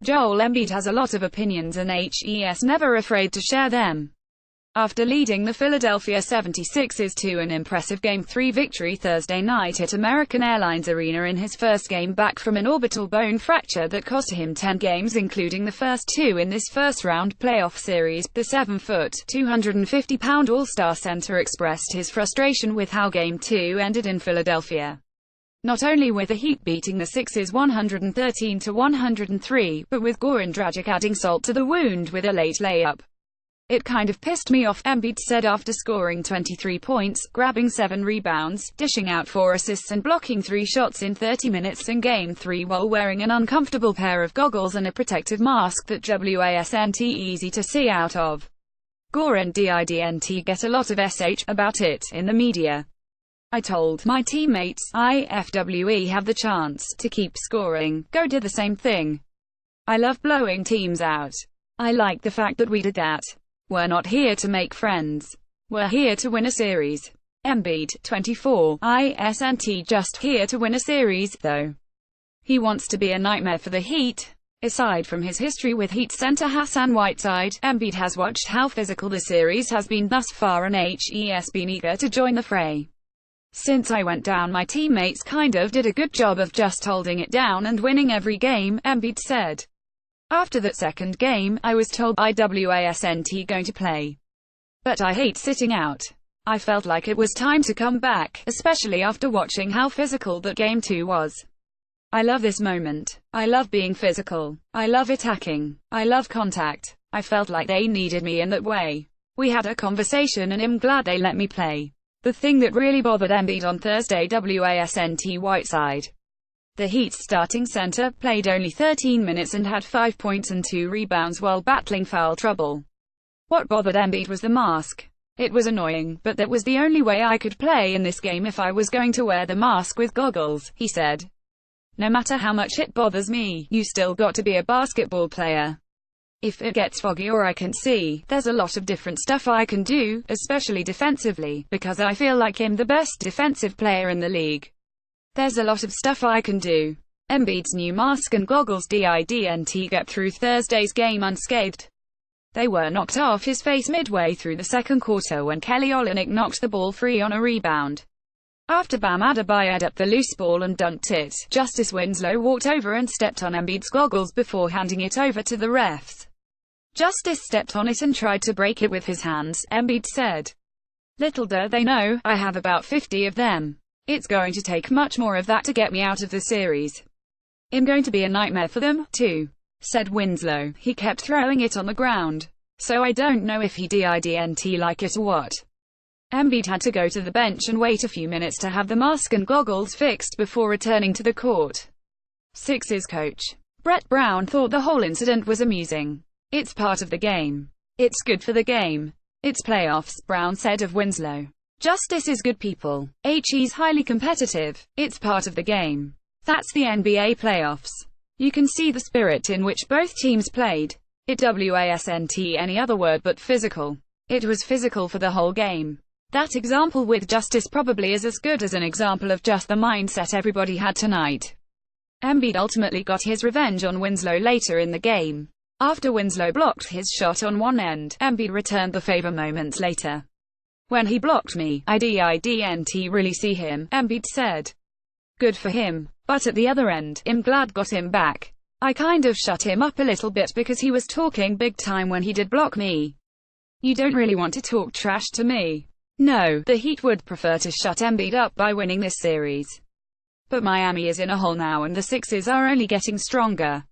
Joel Embiid has a lot of opinions and he's never afraid to share them. After leading the Philadelphia 76ers to an impressive Game 3 victory Thursday night at American Airlines Arena in his first game back from an orbital bone fracture that cost him 10 games including the first 2 in this first-round playoff series, the 7-foot, 250-pound All-Star center expressed his frustration with how Game 2 ended in Philadelphia. Not only with the Heat beating the Sixers 113-103, but with Goran Dragic adding salt to the wound with a late layup. "It kind of pissed me off," Embiid said after scoring 23 points, grabbing 7 rebounds, dishing out 4 assists and blocking 3 shots in 30 minutes in Game 3 while wearing an uncomfortable pair of goggles and a protective mask that wasn't easy to see out of. Goran didn't get a lot of about it in the media. "I told my teammates, if we have the chance to keep scoring, go do the same thing. I love blowing teams out. I like the fact that we did that. We're not here to make friends. We're here to win a series." Embiid, 24, isn't just here to win a series, though. He wants to be a nightmare for the Heat. Aside from his history with Heat center Hassan Whiteside, Embiid has watched how physical the series has been thus far and he's been eager to join the fray. "Since I went down, my teammates kind of did a good job of just holding it down and winning every game," Embiid said. After that second game, "I was told I wasn't going to play. But I hate sitting out. I felt like it was time to come back, especially after watching how physical that Game 2 was. I love this moment. I love being physical. I love attacking. I love contact. I felt like they needed me in that way. We had a conversation and I'm glad they let me play." The thing that really bothered Embiid on Thursday wasn't Whiteside. The Heat's starting center played only 13 minutes and had 5 points and 2 rebounds while battling foul trouble. What bothered Embiid was the mask. "It was annoying, but that was the only way I could play in this game if I was going to wear the mask with goggles," he said. "No matter how much it bothers me, you still got to be a basketball player. If it gets foggy or I can see, there's a lot of different stuff I can do, especially defensively, because I feel like I'm the best defensive player in the league. There's a lot of stuff I can do." Embiid's new mask and goggles didn't get through Thursday's game unscathed. They were knocked off his face midway through the second quarter when Kelly Olynyk knocked the ball free on a rebound. After Bam Adebayo up the loose ball and dunked it, Justice Winslow walked over and stepped on Embiid's goggles before handing it over to the refs. "Justice stepped on it and tried to break it with his hands," Embiid said. "Little do they know, I have about 50 of them. It's going to take much more of that to get me out of the series. I'm going to be a nightmare for them, too," said Winslow. "He kept throwing it on the ground. So I don't know if he didn't like it or what." Embiid had to go to the bench and wait a few minutes to have the mask and goggles fixed before returning to the court. Sixers coach Brett Brown thought the whole incident was amusing. "It's part of the game. It's good for the game. It's playoffs," Brown said of Winslow. "Justice is good people. He's highly competitive. It's part of the game. That's the NBA playoffs. You can see the spirit in which both teams played. It wasn't any other word but physical. It was physical for the whole game. That example with Justice probably is as good as an example of just the mindset everybody had tonight." Embiid ultimately got his revenge on Winslow later in the game. After Winslow blocked his shot on one end, Embiid returned the favor moments later. "When he blocked me, I didn't really see him," Embiid said. "Good for him. But at the other end, I'm glad got him back. I kind of shut him up a little bit because he was talking big time when he did block me. You don't really want to talk trash to me." No, the Heat would prefer to shut Embiid up by winning this series. But Miami is in a hole now and the Sixers are only getting stronger.